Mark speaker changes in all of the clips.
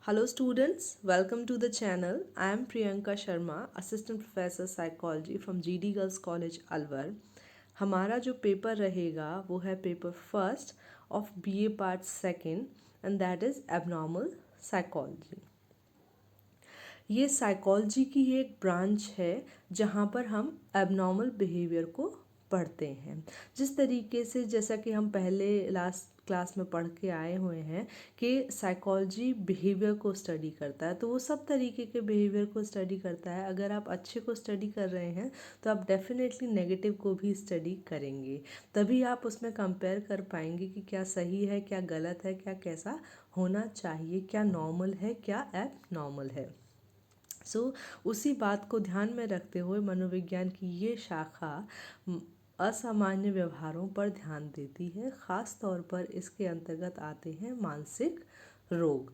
Speaker 1: Hello students, welcome to the channel. I am Priyanka Sharma, Assistant Professor Psychology from GD Girls College Alwar. हमारा जो paper रहेगा वो है paper first of BA part second and that is abnormal psychology. ये psychology की एक branch है जहाँ पर हम एबनॉर्मल बिहेवियर को पढ़ते हैं. जिस तरीके से जैसा कि हम पहले लास्ट क्लास में पढ़ के आए हुए हैं कि साइकोलॉजी बिहेवियर को स्टडी करता है, तो वो सब तरीके के बिहेवियर को स्टडी करता है. अगर आप अच्छे को स्टडी कर रहे हैं तो आप डेफिनेटली नेगेटिव को भी स्टडी करेंगे. तभी आप उसमें कंपेयर कर पाएंगे कि क्या सही है, क्या गलत है, क्या कैसा होना चाहिए, क्या नॉर्मल है, क्या एब नॉर्मल है. उसी बात को ध्यान में रखते हुए मनोविज्ञान की ये शाखा असामान्य व्यवहारों पर ध्यान देती है. ख़ास तौर पर इसके अंतर्गत आते हैं मानसिक रोग.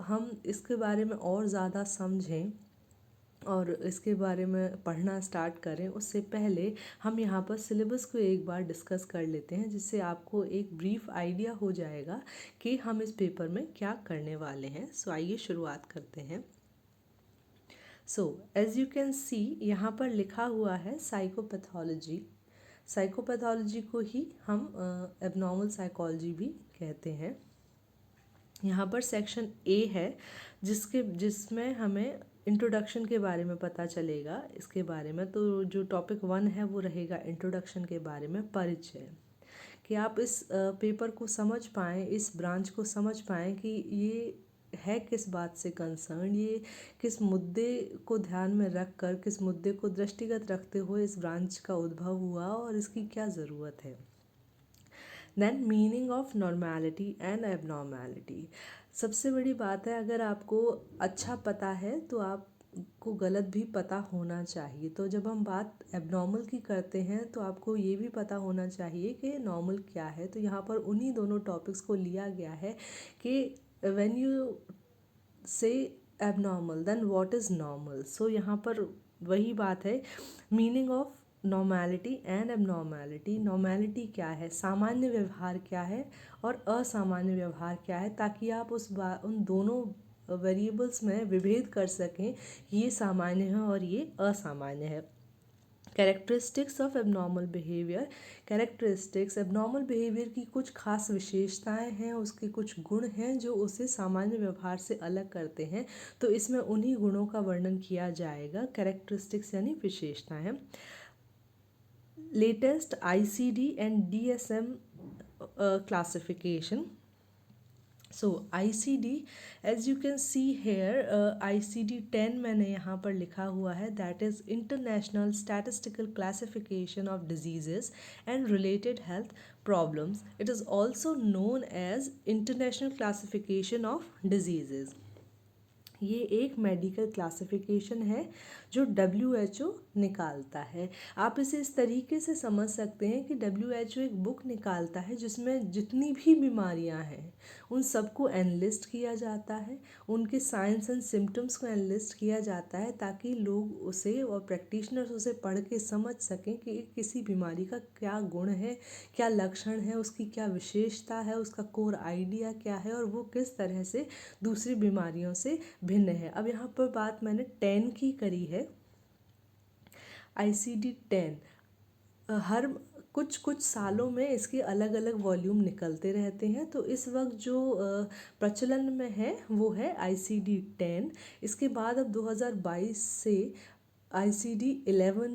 Speaker 1: हम इसके बारे में और ज़्यादा समझें और इसके बारे में पढ़ना स्टार्ट करें उससे पहले हम यहाँ पर सिलेबस को एक बार डिस्कस कर लेते हैं, जिससे आपको एक ब्रीफ आइडिया हो जाएगा कि हम इस पेपर में क्या करने वाले हैं. आइए शुरुआत करते हैं. एज यू कैन सी यहाँ पर लिखा हुआ है साइकोपैथोलॉजी. साइकोपैथोलॉजी को ही हम एबनॉर्मल साइकोलॉजी भी कहते हैं. यहाँ पर सेक्शन ए है जिसमें हमें इंट्रोडक्शन के बारे में पता चलेगा. इसके बारे में तो जो टॉपिक 1 है वो रहेगा इंट्रोडक्शन के बारे में, परिचय. कि आप इस पेपर को समझ पाएँ, इस ब्रांच को समझ पाएँ कि ये है किस बात से कंसर्न, ये किस मुद्दे को ध्यान में रख कर, किस मुद्दे को दृष्टिगत रखते हुए इस ब्रांच का उद्भव हुआ और इसकी क्या ज़रूरत है. Then meaning of normality and abnormality. सबसे बड़ी बात है, अगर आपको अच्छा पता है तो आपको गलत भी पता होना चाहिए. तो जब हम बात एबनॉर्मल की करते हैं तो आपको ये भी पता होना चाहिए कि नॉर्मल क्या है. तो यहाँ पर उन्हीं दोनों टॉपिक्स को लिया गया है कि when you say abnormal then what is normal. यहाँ पर वही बात है, meaning of normality and abnormality. Normality क्या है, सामान्य व्यवहार क्या है, और असामान्य व्यवहार क्या है, ताकि आप उन दोनों वेरिएबल्स में विभेद कर सकें. ये सामान्य है और ये असामान्य है. Characteristics of abnormal behaviour. Characteristics abnormal behaviour की कुछ खास विशेषताएं हैं, उसके कुछ गुण हैं जो उसे सामान्य व्यवहार से अलग करते हैं. तो इसमें उन्हीं गुणों का वर्णन किया जाएगा. कैरेक्टरिस्टिक्स यानी विशेषताएं. Latest ICD and DSM classification. ICD, as you can see here, ICD-10 मैंने यहाँ पर लिखा हुआ है, that is International Statistical Classification of Diseases and Related Health Problems. It is also known as International Classification of Diseases. ये एक medical classification है जो WHO निकालता है. आप इसे इस तरीके से समझ सकते हैं कि WHO एक बुक निकालता है जिसमें जितनी भी बीमारियां हैं उन सबको एनलिस्ट किया जाता है, उनके साइंस एंड सिम्टम्स को एनलिस्ट किया जाता है, ताकि लोग उसे और प्रैक्टिशनर्स उसे पढ़ के समझ सकें कि किसी बीमारी का क्या गुण है, क्या लक्षण है, उसकी क्या विशेषता है, उसका कोर आइडिया क्या है और वो किस तरह से दूसरी बीमारियों से भिन्न है. अब यहाँ पर बात मैंने 10 की करी है. ICD-10 हर कुछ सालों में इसके अलग अलग वॉल्यूम निकलते रहते हैं. तो इस वक्त जो प्रचलन में है वो है ICD-10. इसके बाद अब 2022 से ICD-11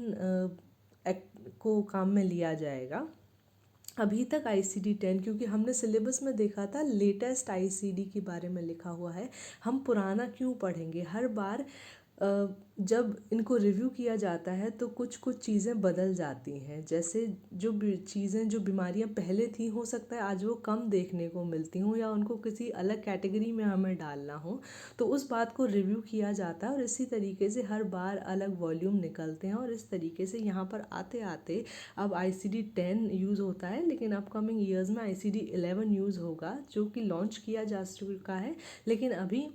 Speaker 1: को काम में लिया जाएगा. अभी तक ICD-10, क्योंकि हमने सिलेबस में देखा था लेटेस्ट ICD के बारे में लिखा हुआ है. हम पुराना क्यों पढ़ेंगे. हर बार जब इनको रिव्यू किया जाता है तो कुछ चीज़ें बदल जाती हैं. जैसे जो चीज़ें, जो बीमारियां पहले थी, हो सकता है आज वो कम देखने को मिलती हों या उनको किसी अलग कैटेगरी में हमें डालना हो, तो उस बात को रिव्यू किया जाता है. और इसी तरीके से हर बार अलग वॉल्यूम निकलते हैं और इस तरीके से यहाँ पर आते आते अब ICD-10 यूज़ होता है, लेकिन अपकमिंग ईयर्स में ICD-11 यूज़ होगा, जो कि लॉन्च किया जा चुका है लेकिन अभी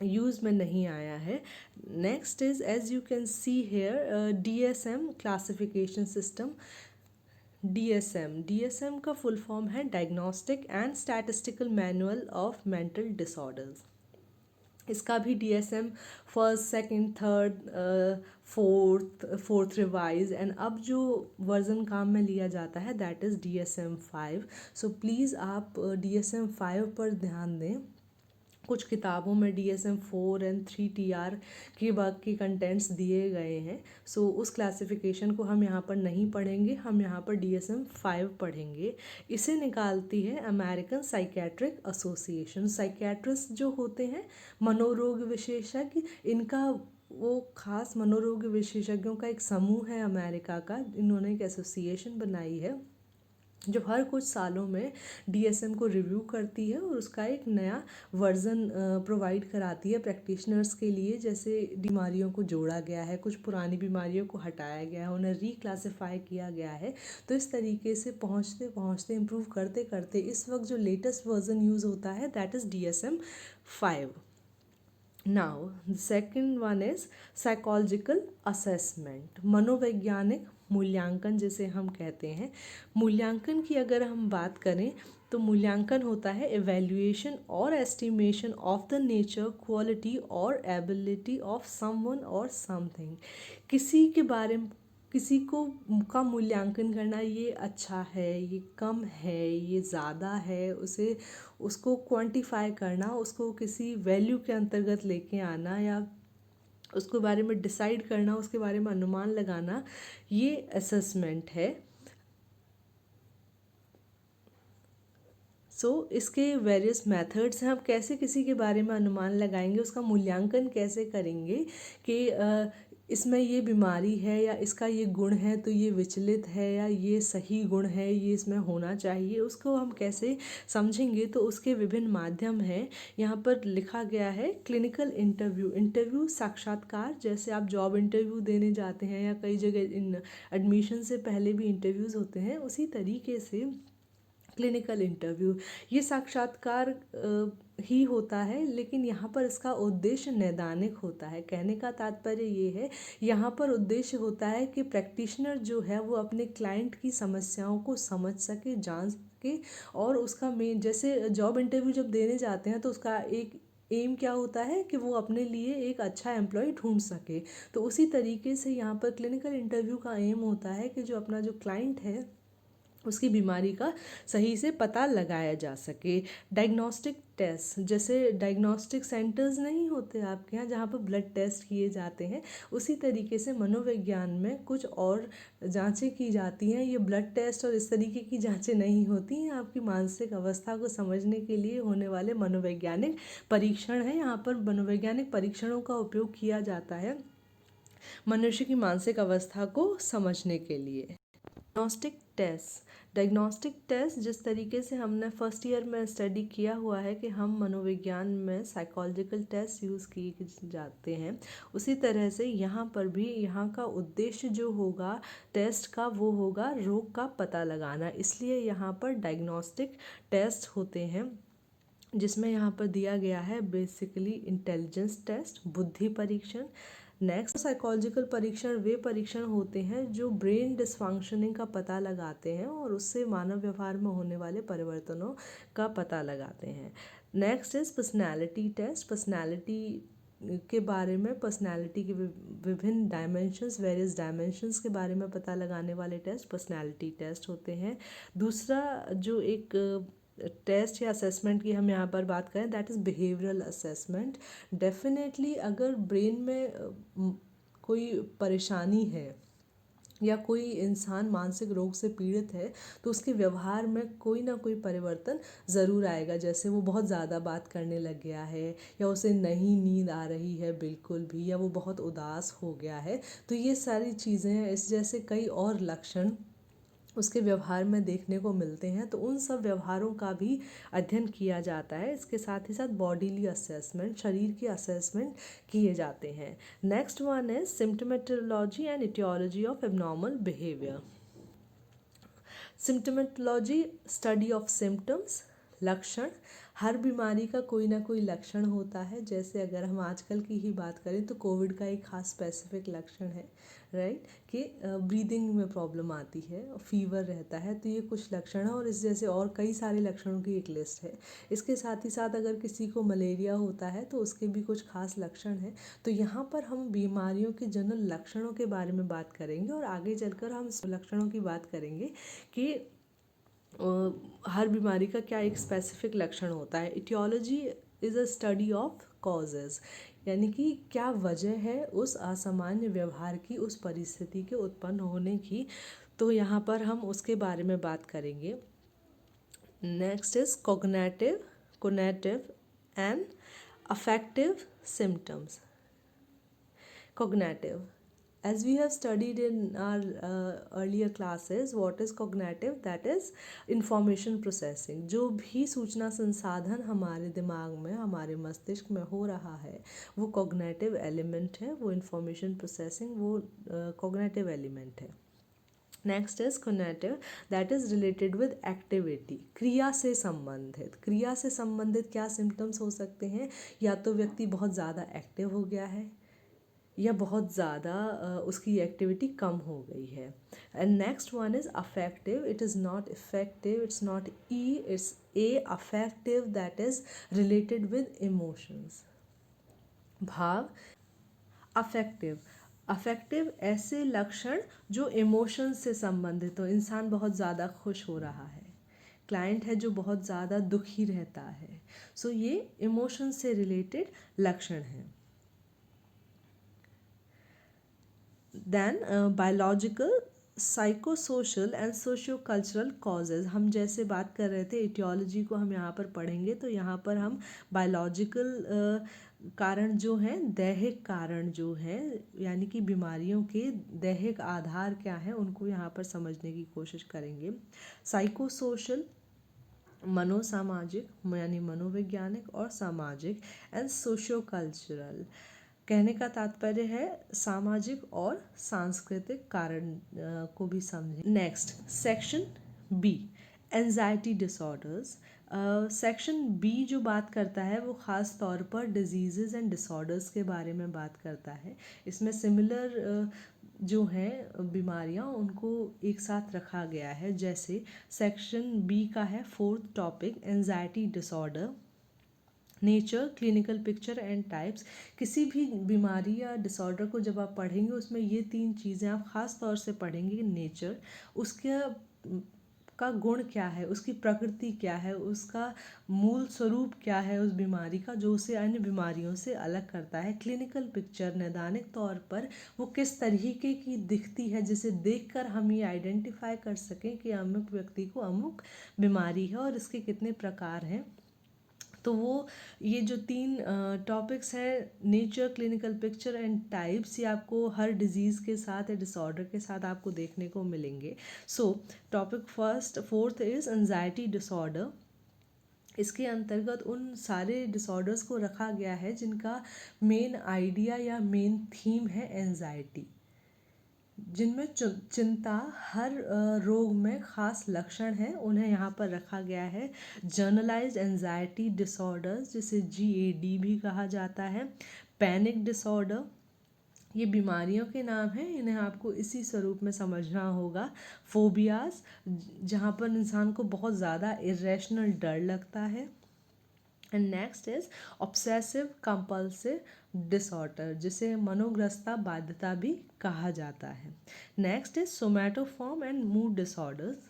Speaker 1: यूज़ में नहीं आया है. Next is, as you can see here, DSM classification system. DSM का फुल फॉर्म है diagnostic and statistical manual of mental disorders. इसका भी DSM first, second, third, fourth revise and अब जो वर्ज़न काम में लिया जाता है that is DSM 5। So please आप DSM 5 पर ध्यान दें। कुछ किताबों में DSM 4 एंड 3 TR के बाकी कंटेंट्स दिए गए हैं। सो उस क्लासिफिकेशन को हम यहाँ पर नहीं पढ़ेंगे, हम यहाँ पर DSM 5 पढ़ेंगे। इसे निकालती है अमेरिकन साइकेट्रिक एसोसिएशन। साइकेट्रिस्ट जो होते हैं मनोरोग विशेषज्ञ, इनका वो खास मनोरोग विशेषज्ञों का एक समूह है अमेरिका का, इन्होंने एक एसोसिएशन बनाई है जो हर कुछ सालों में DSM को रिव्यू करती है और उसका एक नया वर्ज़न प्रोवाइड कराती है प्रैक्टिशनर्स के लिए। जैसे बीमारियों को जोड़ा गया है, कुछ पुरानी बीमारियों को हटाया गया है, उन्हें रीक्लासिफाई किया गया है। तो इस तरीके से पहुँचते पहुँचते इम्प्रूव करते करते इस वक्त जो लेटेस्ट वर्ज़न यूज़ होता है that is DSM 5। Now second one is psychological assessment, मनोवैज्ञानिक मूल्यांकन जिसे हम कहते हैं। मूल्यांकन की अगर हम बात करें तो मूल्यांकन होता है एवेल्यूएशन और estimation of the nature, quality और एबिलिटी ऑफ समवन और समथिंग। किसी के बारे में किसी को का मूल्यांकन करना, ये अच्छा है, ये कम है, ये ज़्यादा है, उसको क्वांटिफाई करना, उसको किसी वैल्यू के अंतर्गत लेके आना या उसके बारे में डिसाइड करना, उसके बारे में अनुमान लगाना, ये असेसमेंट है। इसके वेरियस मेथड्स हैं। हम कैसे किसी के बारे में अनुमान लगाएंगे, उसका मूल्यांकन कैसे करेंगे कि इसमें ये बीमारी है या इसका ये गुण है तो ये विचलित है या ये सही गुण है, ये इसमें होना चाहिए, उसको हम कैसे समझेंगे। तो उसके विभिन्न माध्यम हैं। यहाँ पर लिखा गया है क्लिनिकल इंटरव्यू साक्षात्कार, जैसे आप जॉब इंटरव्यू देने जाते हैं या कई जगह एडमिशन से पहले भी इंटरव्यूज़ होते हैं, उसी तरीके से क्लिनिकल इंटरव्यू ये साक्षात्कार ही होता है, लेकिन यहाँ पर इसका उद्देश्य नैदानिक होता है। कहने का तात्पर्य ये है, यहाँ पर उद्देश्य होता है कि प्रैक्टिशनर जो है वो अपने क्लाइंट की समस्याओं को समझ सके, जान सके और उसका मेन, जैसे जॉब इंटरव्यू जब देने जाते हैं तो उसका एक एम क्या होता है कि वो अपने लिए एक अच्छा एम्प्लॉय ढूंढ सके। तो उसी तरीके से यहाँ पर क्लिनिकल इंटरव्यू का एम होता है कि जो अपना जो क्लाइंट है उसकी बीमारी का सही से पता लगाया जा सके। डायग्नोस्टिक टेस्ट, जैसे डायग्नोस्टिक सेंटर्स नहीं होते आपके यहाँ जहाँ पर ब्लड टेस्ट किए जाते हैं, उसी तरीके से मनोविज्ञान में कुछ और जांचें की जाती हैं। ये ब्लड टेस्ट और इस तरीके की जांचें नहीं होती हैं, आपकी मानसिक अवस्था को समझने के लिए होने वाले मनोवैज्ञानिक परीक्षण हैं। यहाँ पर मनोवैज्ञानिक परीक्षणों का उपयोग किया जाता है मनुष्य की मानसिक अवस्था को समझने के लिए। डायग्नोस्टिक टेस्ट जिस तरीके से हमने फर्स्ट ईयर में स्टडी किया हुआ है कि हम मनोविज्ञान में साइकोलॉजिकल टेस्ट यूज़ किए जाते हैं, उसी तरह से यहाँ पर भी यहाँ का उद्देश्य जो होगा टेस्ट का वो होगा रोग का पता लगाना। इसलिए यहाँ पर डायग्नोस्टिक टेस्ट होते हैं, जिसमें यहाँ पर दिया गया है बेसिकली इंटेलिजेंस टेस्ट, बुद्धि परीक्षण। नेक्स्ट साइकोलॉजिकल परीक्षण वे परीक्षण होते हैं जो ब्रेन डिसफंक्शनिंग का पता लगाते हैं और उससे मानव व्यवहार में होने वाले परिवर्तनों का पता लगाते हैं। Next is personality test. Personality के बारे में, पर्सनैलिटी के विभिन्न डायमेंशंस, वेरियस डायमेंशंस के बारे में पता लगाने वाले टेस्ट पर्सनैलिटी टेस्ट होते हैं। दूसरा जो एक टेस्ट या असेसमेंट की हम यहाँ पर बात करें that is behavioural assessment. Definitely अगर ब्रेन में कोई परेशानी है या कोई इंसान मानसिक रोग से पीड़ित है तो उसके व्यवहार में कोई ना कोई परिवर्तन ज़रूर आएगा। जैसे वो बहुत ज़्यादा बात करने लग गया है या उसे नहीं नींद आ रही है बिल्कुल भी, या वो बहुत उदास हो गया है, तो ये सारी चीज़ें, इस जैसे कई और लक्षण उसके व्यवहार में देखने को मिलते हैं। तो उन सब व्यवहारों का भी अध्ययन किया जाता है। इसके साथ ही साथ बॉडीली असेसमेंट, शरीर की असेसमेंट किए जाते हैं। नेक्स्ट वन है symptomatology and etiology of abnormal behaviour. Symptomatology, study of symptoms, लक्षण, हर बीमारी का कोई ना कोई लक्षण होता है। जैसे अगर हम आजकल की ही बात करें तो कोविड का एक खास स्पेसिफिक लक्षण है, राइट, कि ब्रीदिंग में प्रॉब्लम आती है, फीवर रहता है, तो ये कुछ लक्षण है। और इस जैसे और कई सारे लक्षणों की एक लिस्ट है। इसके साथ ही साथ अगर किसी को मलेरिया होता है तो उसके भी कुछ खास लक्षण हैं। तो यहाँ पर हम बीमारियों के जनरल लक्षणों के बारे में बात करेंगे और आगे चलकर हम लक्षणों की बात करेंगे कि हर बीमारी का क्या एक स्पेसिफिक लक्षण होता है। Etiology is a study of causes, यानी कि क्या वजह है उस असामान्य व्यवहार की, उस परिस्थिति के उत्पन्न होने की। तो यहाँ पर हम उसके बारे में बात करेंगे। Next is cognitive and affective symptoms. Cognitive. As we have studied in our earlier classes, what is cognitive? That is information processing. जो भी सूचना संसाधन हमारे दिमाग में, हमारे मस्तिष्क में हो रहा है, वो cognitive element है, वो information processing, वो cognitive element है। Next is cognitive, that is related with activity, क्रिया से संबंधित। क्रिया से संबंधित क्या सिम्टम्स हो सकते हैं? या तो व्यक्ति बहुत ज़्यादा एक्टिव हो गया है या बहुत ज़्यादा उसकी एक्टिविटी कम हो गई है। And next one is affective, it is not effective, it's not E, it's a, affective, that is related with emotions, भाव। अफेक्टिव ऐसे लक्षण जो इमोशंस से संबंधित हो। इंसान बहुत ज़्यादा खुश हो रहा है, क्लाइंट है जो बहुत ज़्यादा दुखी रहता है, सो ये इमोशंस से रिलेटेड लक्षण हैं। Then biological, psychosocial and socio cultural causes. हम जैसे बात कर रहे थे इटियोलॉजी को हम यहाँ पर पढ़ेंगे, तो यहाँ पर हम बायोलॉजिकल कारण जो हैं, दैहिक कारण जो हैं, यानी कि बीमारियों के दैहिक आधार क्या हैं, उनको यहाँ पर समझने की कोशिश करेंगे। साइकोसोशल, मनोसामाजिक, यानी मनोवैज्ञानिक और सामाजिक, एंड सोशियो कल्चरल, कहने का तात्पर्य है सामाजिक और सांस्कृतिक कारण को भी समझें। Next section B, anxiety disorders. Section B जो बात करता है वो ख़ास तौर पर डिजीज़ एंड डिसऑर्डर्स के बारे में बात करता है। इसमें सिमिलर जो हैं बीमारियां उनको एक साथ रखा गया है। जैसे सेक्शन बी का है fourth topic, anxiety disorder, nature, clinical picture and types. किसी भी बीमारी या डिसऑर्डर को जब आप पढ़ेंगे उसमें ये तीन चीज़ें आप ख़ास तौर से पढ़ेंगे। नेचर, उसका का गुण क्या है, उसकी प्रकृति क्या है, उसका मूल स्वरूप क्या है उस बीमारी का, जो उसे अन्य बीमारियों से अलग करता है। क्लिनिकल पिक्चर, नैदानिक तौर पर वो किस तरीके की दिखती है, जिसे देखकर हम ये आइडेंटिफाई कर सकें कि अमुक व्यक्ति को अमुक बीमारी है और इसके कितने प्रकार हैं। तो वो ये जो तीन टॉपिक्स हैं, nature, clinical picture and types, ये आपको हर डिजीज़ के साथ या डिसऑर्डर के साथ आपको देखने को मिलेंगे। सो topic fourth is anxiety disorder. इसके अंतर्गत उन सारे डिसऑर्डर्स को रखा गया है जिनका मेन आइडिया या मेन थीम है एंजाइटी, जिनमें चिंता हर रोग में ख़ास लक्षण हैं, उन्हें यहाँ पर रखा गया है। जर्नलाइज्ड एंजाइटी डिसऑर्डर्स, जिसे GAD भी कहा जाता है। पैनिक डिसऑर्डर, ये बीमारियों के नाम हैं, इन्हें आपको इसी स्वरूप में समझना होगा। फोबियाज, जहाँ पर इंसान को बहुत ज़्यादा इरेशनल डर लगता है। And next is obsessive compulsive disorder, जिसे मनोग्रस्ता बाध्यता भी कहा जाता है। Next is somatoform and mood disorders.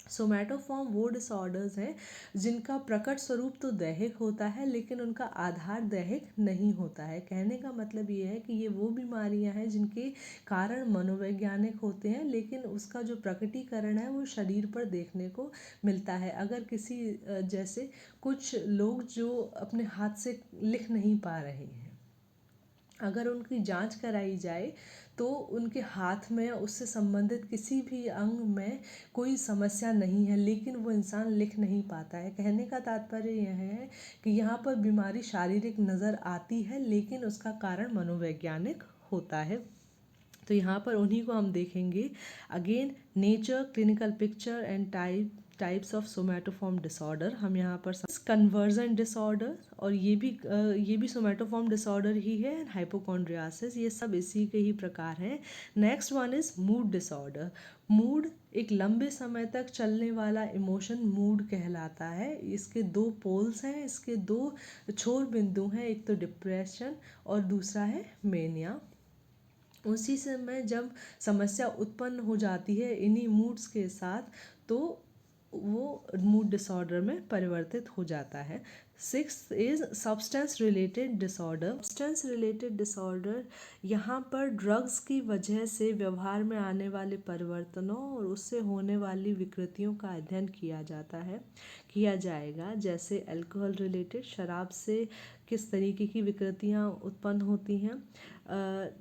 Speaker 1: Somatoform वो डिसऑर्डर्स हैं जिनका प्रकट स्वरूप तो दैहिक होता है लेकिन उनका आधार दैहिक नहीं होता है। कहने का मतलब ये है कि ये वो बीमारियां हैं जिनके कारण मनोवैज्ञानिक होते हैं लेकिन उसका जो प्रकटीकरण है वो शरीर पर देखने को मिलता है। अगर किसी जैसे कुछ लोग जो अपने हाथ से लिख नहीं पा रहे हैं, अगर उनकी जांच कराई जाए तो उनके हाथ में उससे संबंधित किसी भी अंग में कोई समस्या नहीं है, लेकिन वो इंसान लिख नहीं पाता है। कहने का तात्पर्य यह है कि यहाँ पर बीमारी शारीरिक नज़र आती है लेकिन उसका कारण मनोवैज्ञानिक होता है। तो यहाँ पर उन्हीं को हम देखेंगे। Again nature, clinical picture and type, types of somatoform disorder, हम यहाँ पर कन्वर्जन डिसऑर्डर, और ये भी सोमैटोफॉर्म डिसऑर्डर ही है, हाइपोकॉन्ड्रियासिस, ये सब इसी के ही प्रकार हैं। Next one is mood disorder. Mood एक लंबे समय तक चलने वाला इमोशन मूड कहलाता है। इसके दो पोल्स हैं, इसके दो छोर बिंदु हैं, एक तो डिप्रेशन और दूसरा है मेनिया। उसी समय जब समस्या उत्पन्न हो जाती है इन्हीं मूड्स के साथ, तो वो मूड डिसऑर्डर में परिवर्तित हो जाता है। Sixth is substance related disorder. Substance related disorder यहाँ पर ड्रग्स की वजह से व्यवहार में आने वाले परिवर्तनों और उससे होने वाली विकृतियों का अध्ययन किया जाएगा, जैसे अल्कोहल रिलेटेड, शराब से किस तरीके की विकृतियाँ उत्पन्न होती हैं।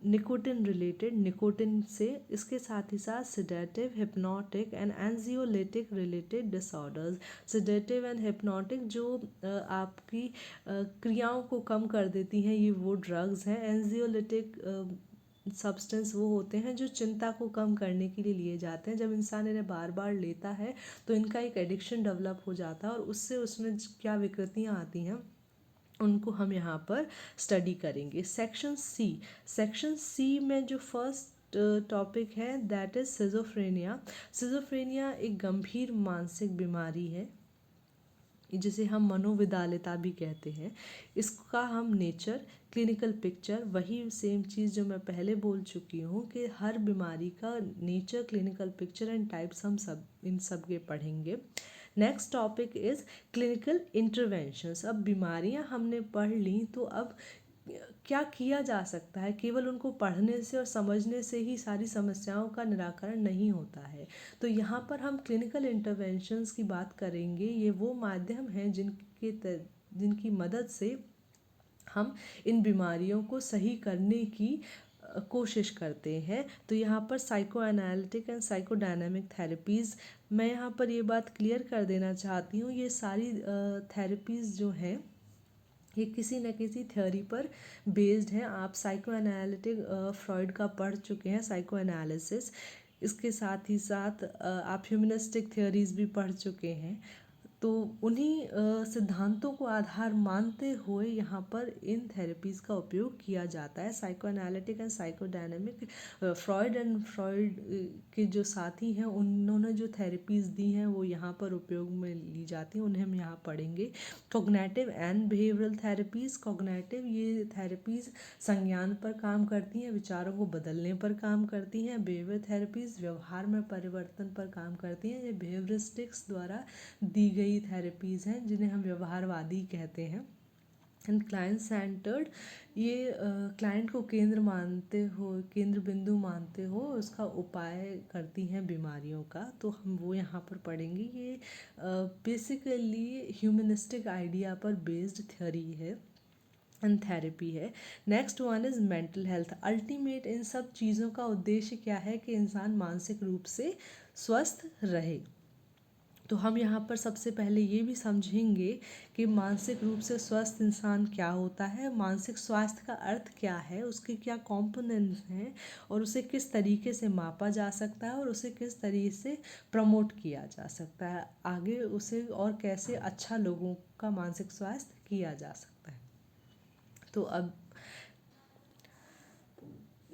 Speaker 1: निकोटिन रिलेटेड, निकोटिन से, इसके साथ ही साथ sedative, hypnotic and anxiolytic related disorders. Sedative and hypnotic जो आपकी क्रियाओं को कम कर देती हैं, ये वो ड्रग्स हैं। एंजियोलिटिक सब्सटेंस वो होते हैं जो चिंता को कम करने के लिए लिए जाते हैं। जब इंसान इन्हें बार बार लेता है तो इनका एक एडिक्शन डेवलप हो जाता है, और उससे उसमें क्या विकृतियाँ आती हैं उनको हम यहाँ पर स्टडी करेंगे। सेक्शन सी में जो फर्स्ट टॉपिक है दैट इज सिजोफ्रेनिया। सिजोफ्रेनिया एक गंभीर मानसिक बीमारी है जिसे हम मनोविदालिता भी कहते हैं। इसका हम नेचर, क्लिनिकल पिक्चर, वही सेम चीज़ जो मैं पहले बोल चुकी हूँ कि हर बीमारी का nature, clinical picture and types हम इन सब के पढ़ेंगे। Next topic is clinical interventions. अब बीमारियाँ हमने पढ़ ली, तो अब क्या किया जा सकता है। केवल उनको पढ़ने से और समझने से ही सारी समस्याओं का निराकरण नहीं होता है। तो यहाँ पर हम क्लिनिकल इंटरवेंशंस की बात करेंगे। ये वो माध्यम हैं जिनकी मदद से हम इन बीमारियों को सही करने की कोशिश करते हैं। तो यहाँ पर psycho analytic and psychodynamic therapies, मैं यहाँ पर ये बात क्लियर कर देना चाहती हूँ, ये सारी थेरेपीज़ जो हैं ये किसी न किसी थ्योरी पर बेस्ड है। आप साइको एनालिटिक फ्रॉइड का पढ़ चुके हैं, साइको एनालिसिस। इसके साथ ही साथ आप ह्यूमनिस्टिक थ्योरीज भी पढ़ चुके हैं। तो उन्हीं सिद्धांतों को आधार मानते हुए यहाँ पर इन थेरेपीज़ का उपयोग किया जाता है। Psycho analytic and psychodynamic, Freud के जो साथी हैं उन्होंने जो थेरेपीज़ दी हैं वो यहाँ पर उपयोग में ली जाती हैं, उन्हें हम यहाँ पढ़ेंगे। Cognitive and behavioural therapies. Cognitive ये थेरेपीज़ संज्ञान पर काम करती हैं, विचारों को बदलने पर काम करती हैं। बिहेवियर थेरेपीज़ व्यवहार में परिवर्तन पर काम करती हैं। ये बिहेवियरिस्टिक्स द्वारा दी गई थेरेपीज़ हैं जिन्हें हम व्यवहारवादी कहते हैं। एंड क्लाइंट सेंटर्ड, ये क्लाइंट को केंद्र बिंदु मानते हो उसका उपाय करती हैं बीमारियों का, तो हम वो यहाँ पर पढ़ेंगे। ये बेसिकली ह्यूमनिस्टिक आइडिया पर बेस्ड थ्योरी है एंड थेरेपी है। Next one is mental health. Ultimate इन सब चीज़ों का उद्देश्य क्या है कि इंसान मानसिक रूप से स्वस्थ रहे। तो हम यहाँ पर सबसे पहले ये भी समझेंगे कि मानसिक रूप से स्वस्थ इंसान क्या होता है, मानसिक स्वास्थ्य का अर्थ क्या है, उसके क्या कॉम्पोनेंट्स हैं, और उसे किस तरीके से मापा जा सकता है और उसे किस तरीके से प्रमोट किया जा सकता है आगे, उसे और कैसे अच्छा लोगों का मानसिक स्वास्थ्य किया जा सकता है। तो अब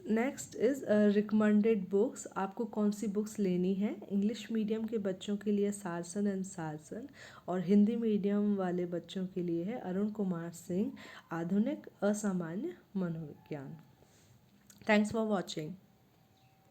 Speaker 1: नेक्स्ट इज़ रिकमेंडेड बुक्स। आपको कौन सी बुक्स लेनी है। इंग्लिश मीडियम के बच्चों के लिए सारसन एंड सारसन, और हिंदी मीडियम वाले बच्चों के लिए है अरुण कुमार सिंह, आधुनिक असामान्य मनोविज्ञान। Thanks for watching.